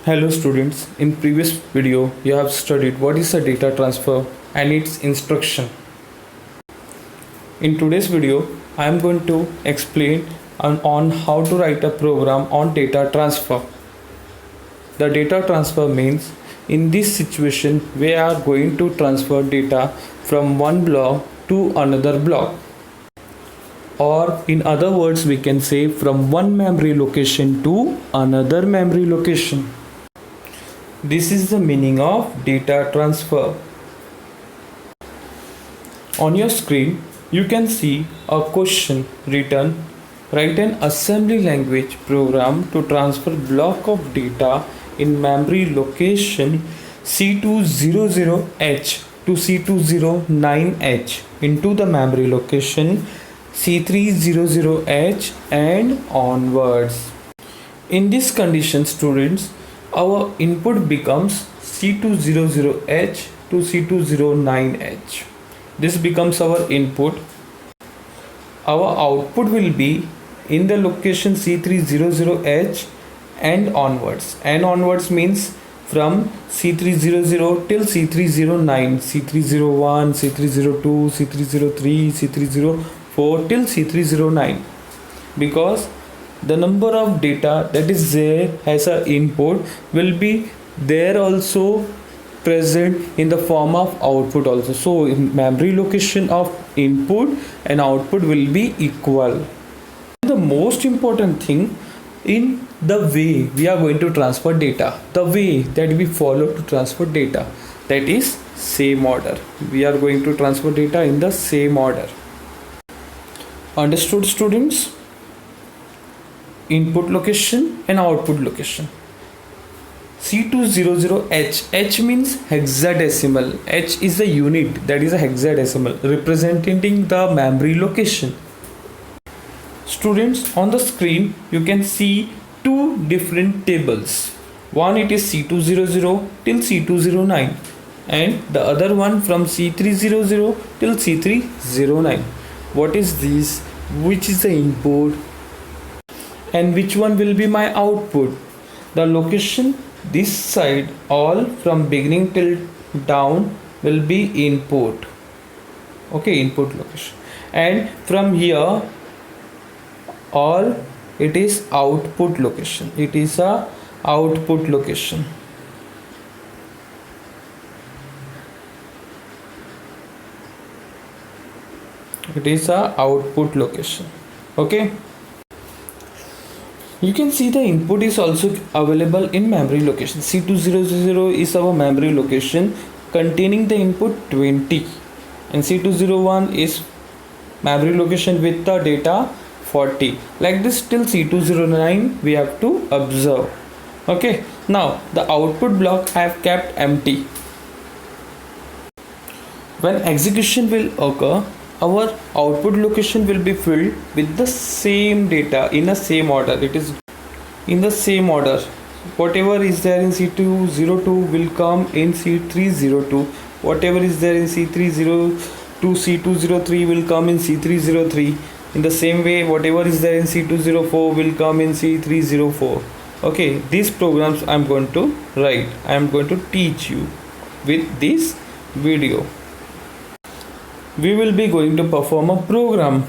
Hello students, in previous video you have studied what is a data transfer and its instruction. In today's video I am going to explain on how to write a program on data transfer. The data transfer means in this situation we are going to transfer data from one block to another block, or in other words we can say from one memory location to another memory location. This is the meaning of data transfer. On your screen you can see a question written: write an assembly language program to transfer block of data in memory location C200H to C209H into the memory location C300H and onwards. In this condition, students, our input becomes C200H to C209H. This becomes our input. Our output will be in the location C300H and onwards. And onwards means from C300 till C309, C301, C302, C303, C304 till C309, because the number of data that is there as a input will be there also present in the form of output also. So in memory location of input and output will be equal. The most important thing in the way we are going to transfer data, the way that we follow to transfer data, that is same order. We are going to transfer data in the same order. Understood, students? Input location and output location. C200H, H means hexadecimal. H is the unit, that is a hexadecimal representing the memory location. Students, on the screen you can see two different tables. One it is C200 till C209 and the other one from C300 till C309. What is this? Which is the input and which one will be my output? The location this side all from beginning till down will be input. Okay, input location. And from here all it is output location. It is a output location. It is a output location. Okay, you can see the input is also available in memory location. C200 is our memory location containing the input 20 and C201 is memory location with the data 40. Like this till C209 we have to observe. Okay, now the output block I have kept empty. When execution will occur, our output location will be filled with the same data in the same order. It is in the same order. Whatever is there in C202 will come in C302. Whatever is there in C302, C203 will come in C303. In the same way, whatever is there in C204 will come in C304. Okay, these programs I am going to write. I am going to teach you with this video. We will be going to perform a program.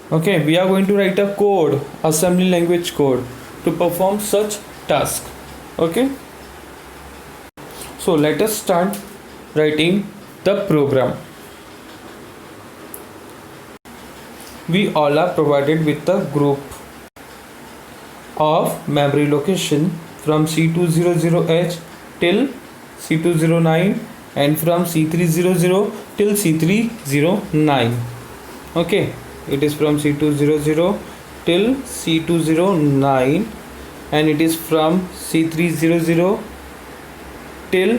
Okay, we are going to write a code, assembly language code, to perform such task. Okay, so let us start writing the program. We all are provided with a group of memory location from C200H till C209 and from C300 till C309. Okay, it is from C200 till C209 and it is from C300 till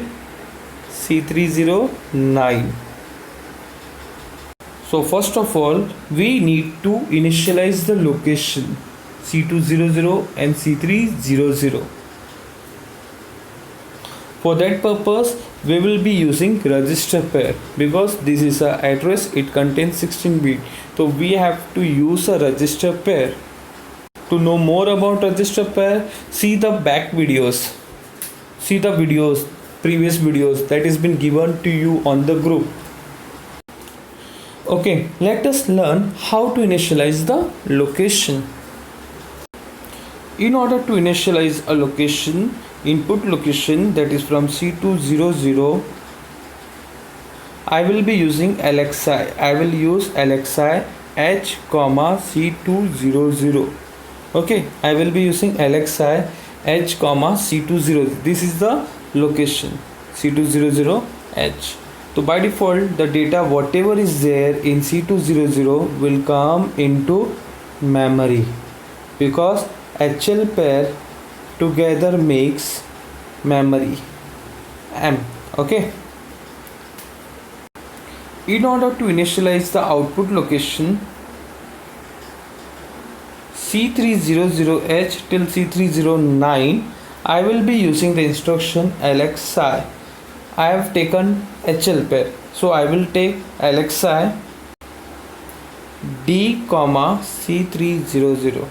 C309. So first of all we need to initialize the location C200 and C300. For that purpose we will be using register pair, because this is a address, it contains 16 bit, so we have to use a register pair. To know more about register pair, see the back videos. see the videos, previous videos that has been given to you on the group. Okay, let us learn how to initialize the location. In order to initialize a location, input location, that is from C200, I will be using LXI. I will use LXI H, C200. Okay, I will be using LXI H, C200. This is the location C200H. So by default, the data whatever is there in C200 will come into memory, because HL pair together makes memory M. Okay. In order to initialize the output location C300H till C309, I will be using the instruction LXI. I have taken HL pair, so I will take LXI D, C300.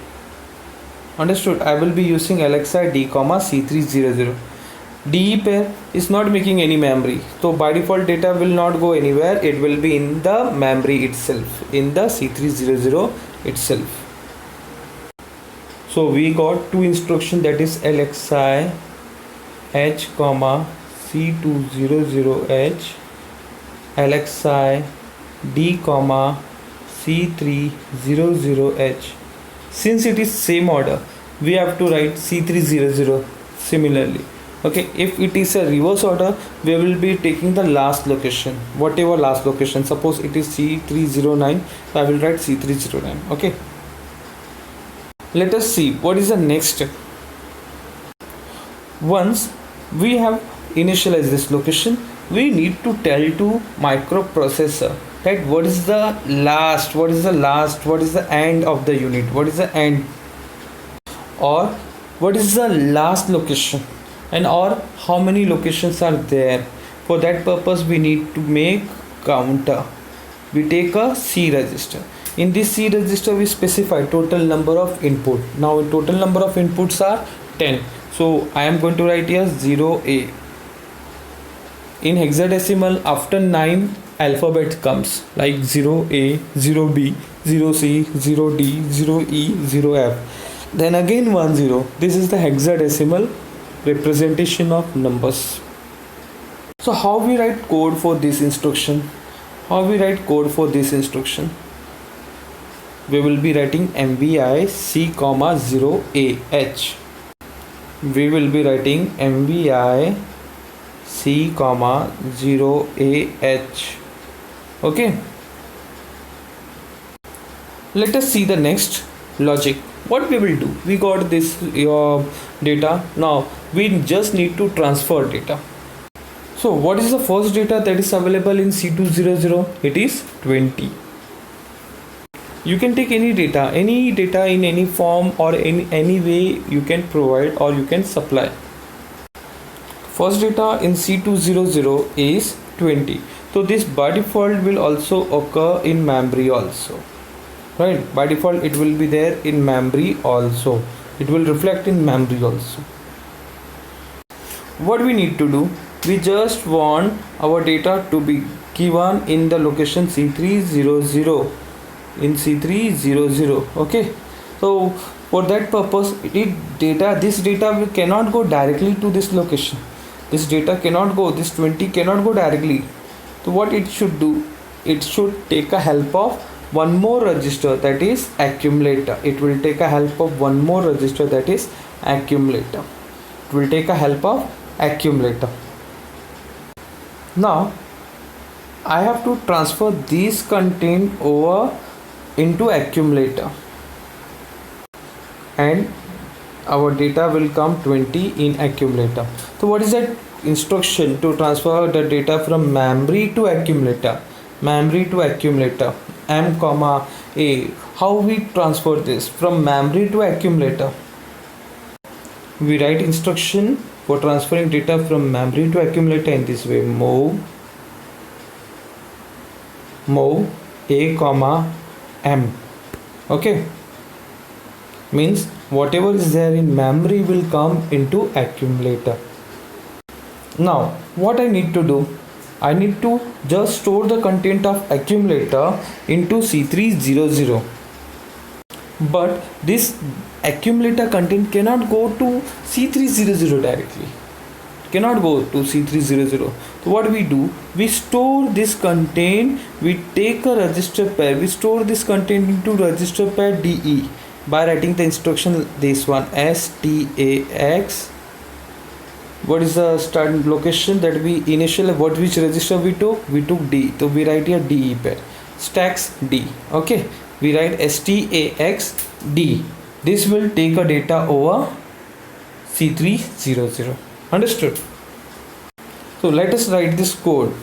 Understood? I will be using LXI D, C300. DE pair is not making any memory, so by default data will not go anywhere. It will be in the memory itself, in the C300 itself. So we got two instructions, that is LXI H, C200H, LXI D, C300H. Since it is same order, we have to write C300 similarly. Okay, if it is a reverse order, we will be taking the last location, whatever last location. Suppose it is C309, so I will write C309. Okay, let us see what is the next step. Once we have initialized this location, we need to tell to microprocessor that what is the last, what is the end of the unit, what is the end, or what is the last location, and or how many locations are there. For that purpose we need to make counter. We take a C register. In this C register we specify total number of input. Now total number of inputs are 10, so I am going to write here 0A. In hexadecimal, after 9 alphabet comes, like 0A, 0B, 0C, 0D, 0E, 0F, then again 10. This is the hexadecimal representation of numbers. So how we write code for this instruction? We will be writing MVI C, 0AH. We will be writing MVI C, 0AH. Okay. Let us see the next logic. What we will do? We got this data. Now we just need to transfer data. So what is the first data that is available in C200? It is 20. You can take any data in any form or in any way you can provide or you can supply. First data in C200 is 20. So this by default will also occur in memory also. Right? By default it will be there in memory also. It will reflect in memory also. What we need to do? We just want our data to be given in the location C300. In C300. Okay. So for that purpose, this data cannot go directly to this location. This data cannot go, this 20 cannot go directly. So what it should do? It should take a help of one more register, that is accumulator. It will take a help of one more register, that is accumulator. It will take a help of accumulator. Now I have to transfer this content over into accumulator, and our data will come 20 in accumulator. So what is that instruction to transfer the data from memory to accumulator? M, A. How we transfer this from memory to accumulator? We write instruction for transferring data from memory to accumulator in this way: move A, M. Okay, means whatever is there in memory will come into accumulator. Now what I need to do, I need to just store the content of accumulator into C300, but this accumulator content cannot go to C300 directly, cannot go to C300. So what we do, we store this content, we take a register pair, we store this content into register pair DE by writing the instruction this one, STAX. What is the start location that we initially, which register we took D, so we write here DE pair, stacks D. Okay, we write STAX D. This will take a data over C300. Understood? So let us write this code.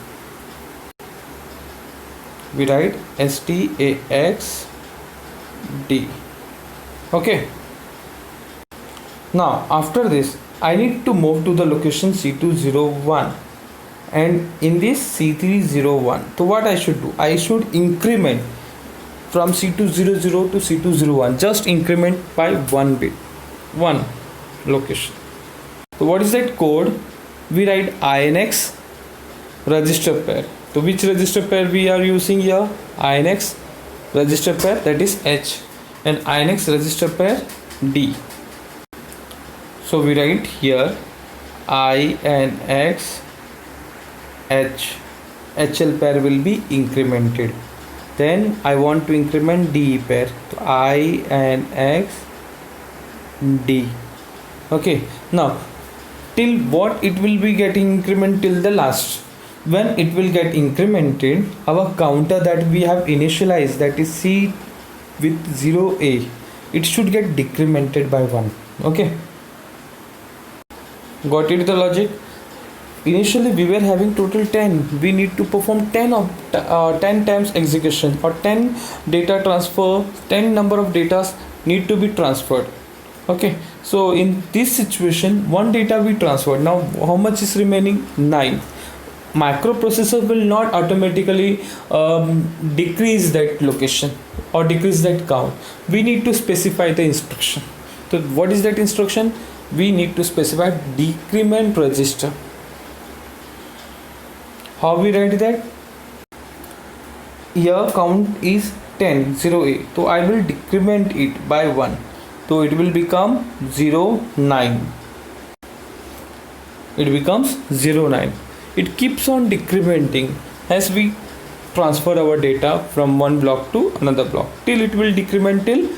We write STAX D. Okay. Now after this, I need to move to the location C201, and in this C301, so what I should do, I should increment from C200 to C201, just increment by 1 bit, 1 location. So what is that code? We write INX register pair. So which register pair we are using here? INX register pair, that is H, and INX register pair D. So we write here INX H, HL pair will be incremented. Then I want to increment DE pair, so INX D. Okay, now till what it will be getting increment till the last. When it will get incremented, our counter that we have initialized, that is C with 0A, it should get decremented by 1. Okay, got it the logic? Initially we were having total 10, we need to perform 10 times execution, or 10 data transfer, 10 number of data need to be transferred. Okay, so in this situation, one data we transferred. Now how much is remaining? 9. Microprocessor will not automatically decrease that location or decrease that count. We need to specify the instruction. So what is that instruction? We need to specify decrement register. How we write that? Here count is 10, 0A, so I will decrement it by 1. So it will become 09. It becomes 09. It keeps on decrementing as we transfer our data from one block to another block, till it will decrement till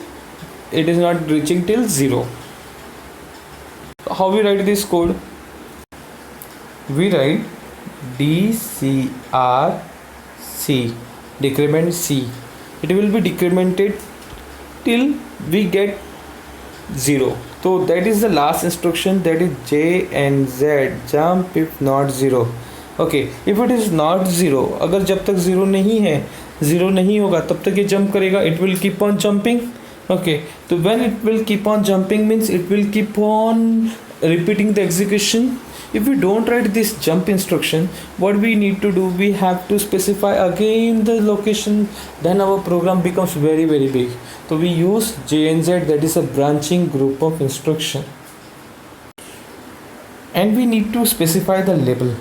it is not reaching till 0. How we write this code? We write DCRC, decrement C. It will be decremented till we get 0. So that is the last instruction, that is J and Z, jump if not 0. Okay, if it is not 0, अगर जब तक 0 नहीं है, 0 नहीं होगा तब तक ये jump करेगा, it will keep on jumping. Okay, so when it will keep on jumping means it will keep on repeating the execution. If we don't write this jump instruction, what we need to do, we have to specify again the location, then our program becomes very big. So we use JNZ, that is a branching group of instruction, and we need to specify the label,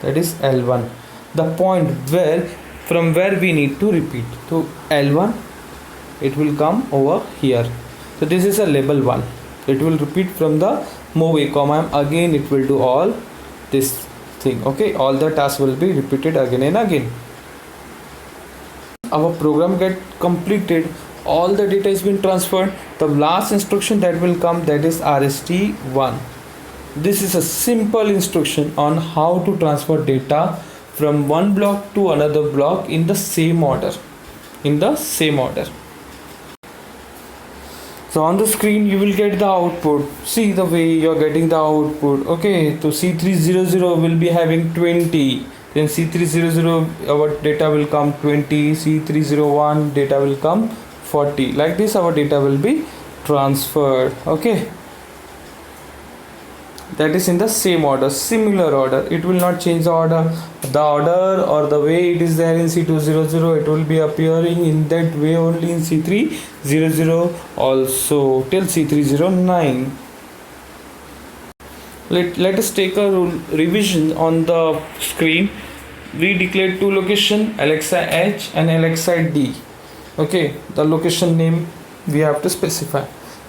that is L1, the point where from where we need to repeat. So L1, it will come over here. So this is a label 1. It will repeat from the move a comma, again it will do all this thing. Okay, all the tasks will be repeated again and again. Our program get completed, all the data has been transferred. The last instruction that will come, that is RST1. This is a simple instruction on how to transfer data from one block to another block in the same order. So on the screen you will get the output. See the way you are getting the output. Okay, so C300 will be having 20. Then C300 our data will come 20. C301 data will come 40. Like this our data will be transferred. Okay, that is in the same order, similar order. It will not change the order or the way it is there in C200. It will be appearing in that way only in C300 also till C309. Let us take a revision on the screen. We declared two location, LXI H and LXI D. Okay, the location name we have to specify.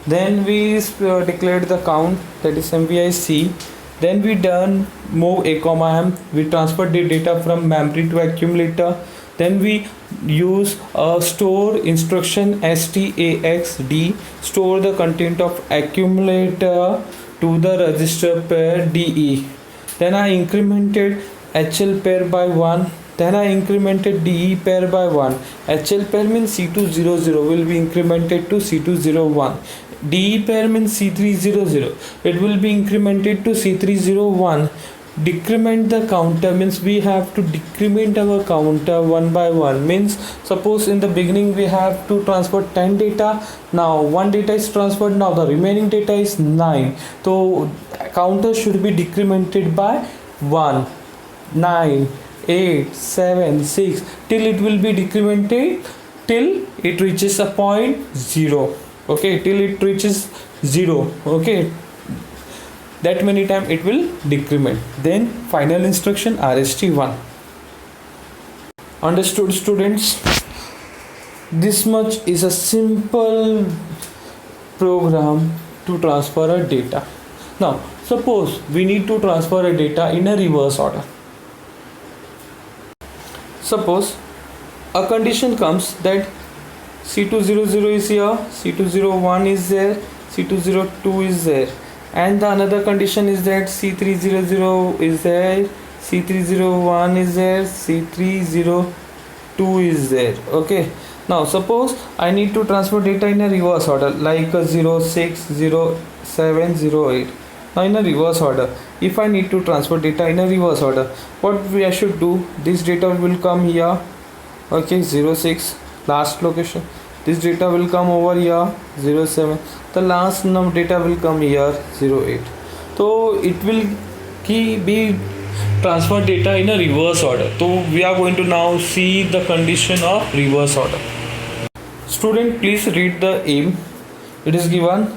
Then we declared the count, that is MVI C. Then we done move a comma m. We transferred the data from memory to accumulator. Then we use a store instruction staxd, store the content of accumulator to the register pair DE. Then I incremented HL pair by 1. Then I incremented DE pair by 1. HL pair means C200 will be incremented to C201. DE pair means C300. It will be incremented to C301. Decrement the counter means we have to decrement our counter one by one. Means suppose in the beginning we have to transfer 10 data. Now one data is transferred. Now the remaining data is 9. So counter should be decremented by 1, 9, 8, 7, 6 till it will be decremented till it reaches a point 0. Okay, till it reaches 0. Okay, that many time it will decrement. Then final instruction RST1. Understood, students? This much is a simple program to transfer a data. Now suppose we need to transfer a data in a reverse order. Suppose a condition comes that C200 is here, C201 is there, C202 is there, and the another condition is that C300 is there, C301 is there, C302 is there. Okay, now suppose I need to transfer data in a reverse order like 0, 6, 0, 7, 0, 8. Now in a reverse order, if I need to transfer data in a reverse order, what I should do, this data will come here. Okay, 06 last location, this data will come over here 07, the last data will come here 08. So it will be transfer data in a reverse order. So we are going to now see the condition of reverse order. Student, please read the aim. It is given: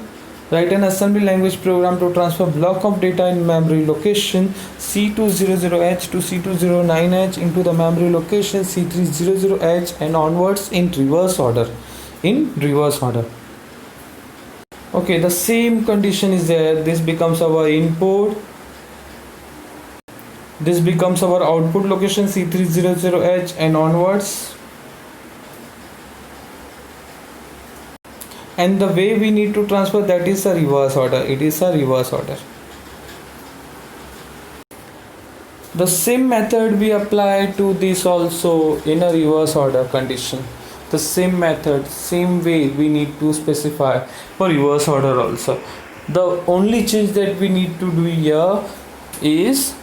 write an assembly language program to transfer block of data in memory location C200H to C209H into the memory location C300H and onwards in reverse order. Okay, the same condition is there. This becomes our input. This becomes our output location C300H and onwards. And the way we need to transfer, that is a reverse order. It is a reverse order. The same method we apply to this also in a reverse order condition. The same method, same way we need to specify for reverse order also. The only change that we need to do here is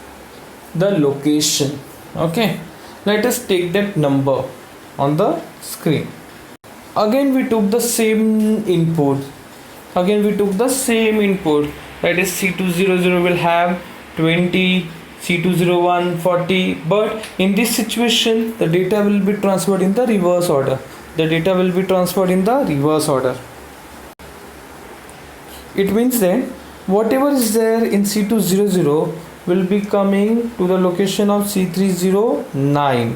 the location. Okay, let us take that number on the screen. Again we took the same input. That is C200 will have 20, C201 40, but in this situation the data will be transferred in the reverse order. It means that whatever is there in C200 will be coming to the location of C309.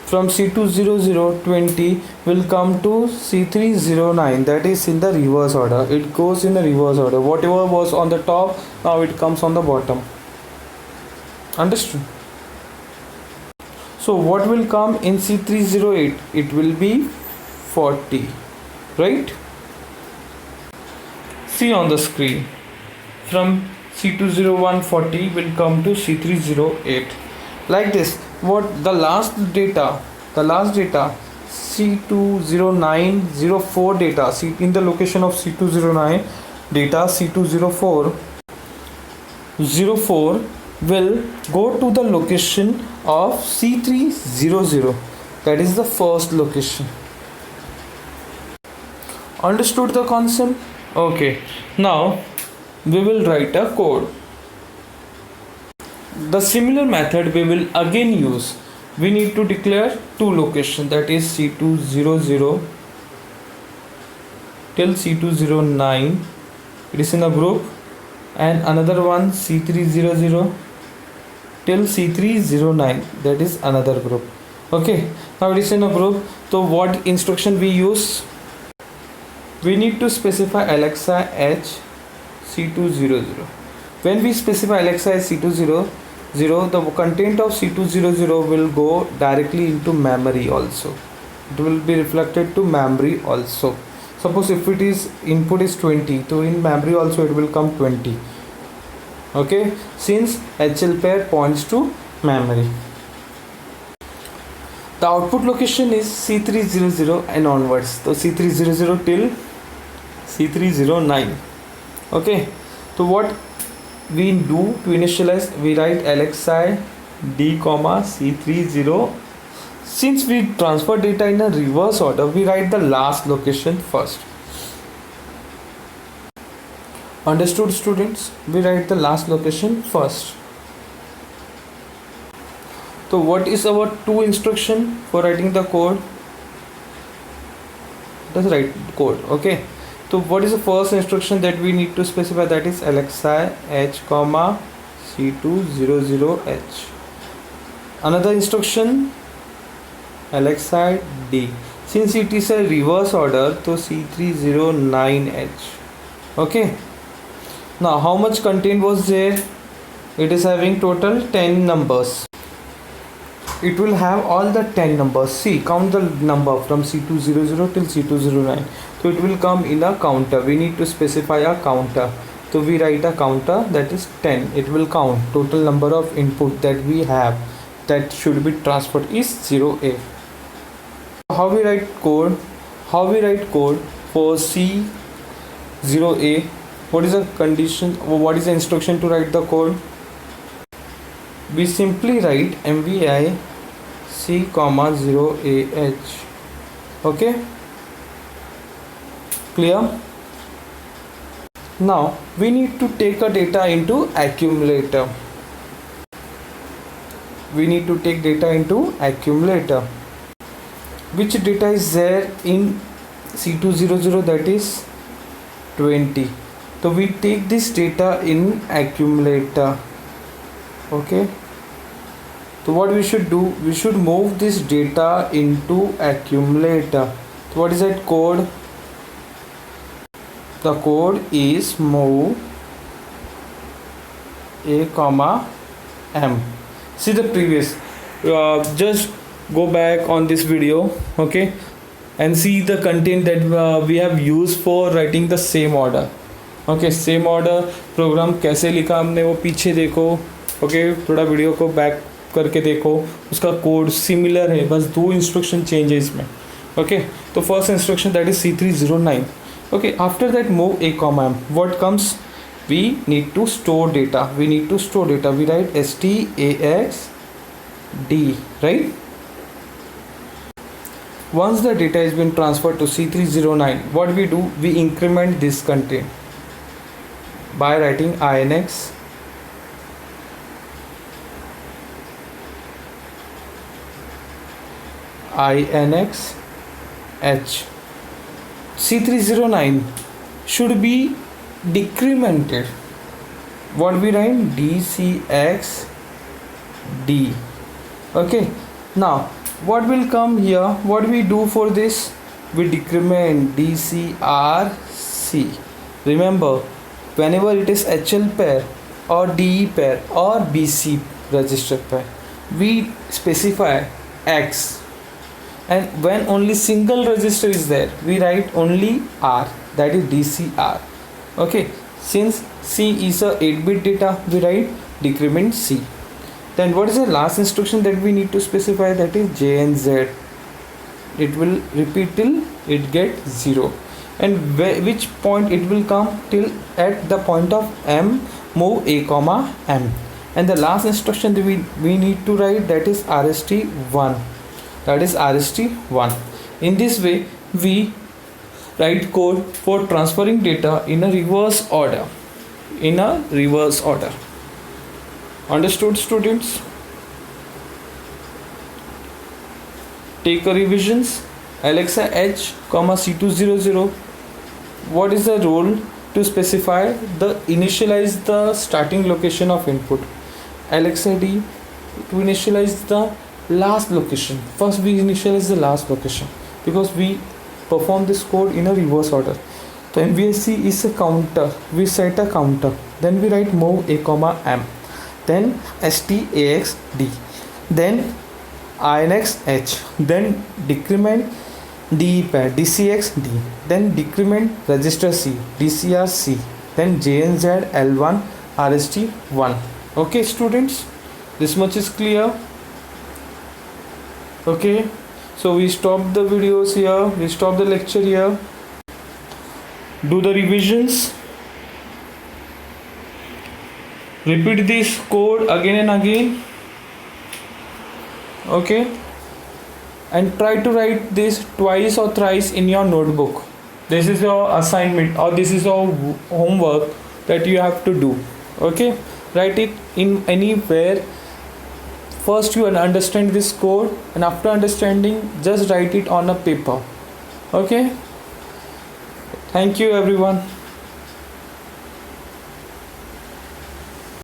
From C200 20 will come to C309, that is in the reverse order. It goes in the reverse order. Whatever was on the top, now it comes on the bottom. Understood? So what will come in C308? It will be 40, right? See on the screen. From C201 40 will come to C308. Like this. What the last data C20904 data, in the location of C209 data C204 will go to the location of C300. That is the first location. Understood the concept? Okay, now we will write a code. The similar method we will again use. We need to declare two locations, that is C200 till C209 it is in a group, and another one C300 till C309, that is another group. Okay, now it is in a group. So what instruction we use? We need to specify Alexa H C200. When we specify Alexa H C200, the content of C200 will go directly into memory also. It will be reflected to memory also. Suppose if it is input is 20, so in memory also it will come 20. Okay, since HL pair points to memory. The output location is C300 and onwards. So C300 till C309. Okay, so what we do to initialize, we write LXI D comma C30. Since we transfer data in a reverse order, we write the last location first. Understood, students? We write the last location first. So what is our two instruction for writing the code? Let's write code. Okay, so what is the first instruction that we need to specify? That is LXI H comma C200H. Another instruction LXI D. Since it is a reverse order, so C309H. Okay, now how much content was there? It is having total 10 numbers. It will have all the 10 numbers. See, count the number from C200 till C209. So it will come in a counter. We need to specify a counter. So we write a counter, that is 10. It will count total number of input that we have that should be transferred is 0A. How we write code? How we write code for C0A? What is the condition? What is the instruction to write the code? We simply write MVI C comma 0AH. Okay, clear? Now we need to take a data into accumulator. We need to take data into accumulator. Which data is there in C200? That is 20. So we take this data in accumulator. Okay, so what we should do, we should move this data into accumulator. So what is that code? The code is move A comma M. See the previous, just go back on this video, okay, and see the content that we have used for writing the same order. Okay, same order program कैसे लिखा हमने वो पीछे देखो. Okay, थोड़ा video को back करके देखो, उसका कोड सिमिलर है, बस दो इंस्ट्रक्शन चेंज है इसमें. ओके, तो first instruction that is C309. Okay, after that move A comma M. What comes? We need to store data. We need to store data. We write STAXD, right? Once the data has been transferred to C309, what we do? We increment this content by writing INX H. C309 should be decremented. What we write? DCXD. Okay, now what will come here? What we do for this? We decrement DCRC. Remember, whenever it is HL pair or DE pair or BC register pair, we specify X, and when only single register is there, we write only R, that is DCR. Okay, since C is a 8-bit data, we write decrement C. Then what is the last instruction that we need to specify? That is JNZ. It will repeat till it gets 0. And which point it will come? Till at the point of M, move A comma M. And the last instruction that we need to write, that is RST1. That is RST1. In this way, we write code for transferring data in a reverse order. In a reverse order. Understood, students? Take a revisions. Alexa H comma C200. What is the role? to specify the initialize the starting location of input. LXID to initialize the last location. First we initialize the last location because we perform this code in a reverse order. Then VSC is a counter. We set a counter. Then we write move a comma m. Then STAXD. Then INX H. Then decrement DE pad DCX D. Then decrement register C DCR C. Then JNZ L1 RST 1. Okay students, this much is clear. Okay, so we stop the videos here, we stop the lecture here. Do the revisions, repeat this code again and again. Okay, and try to write this twice or thrice in your notebook. This is your assignment or this is your homework that you have to do. Okay, write it in anywhere. First you understand this code, and after understanding just write it on a paper. Okay, thank you everyone.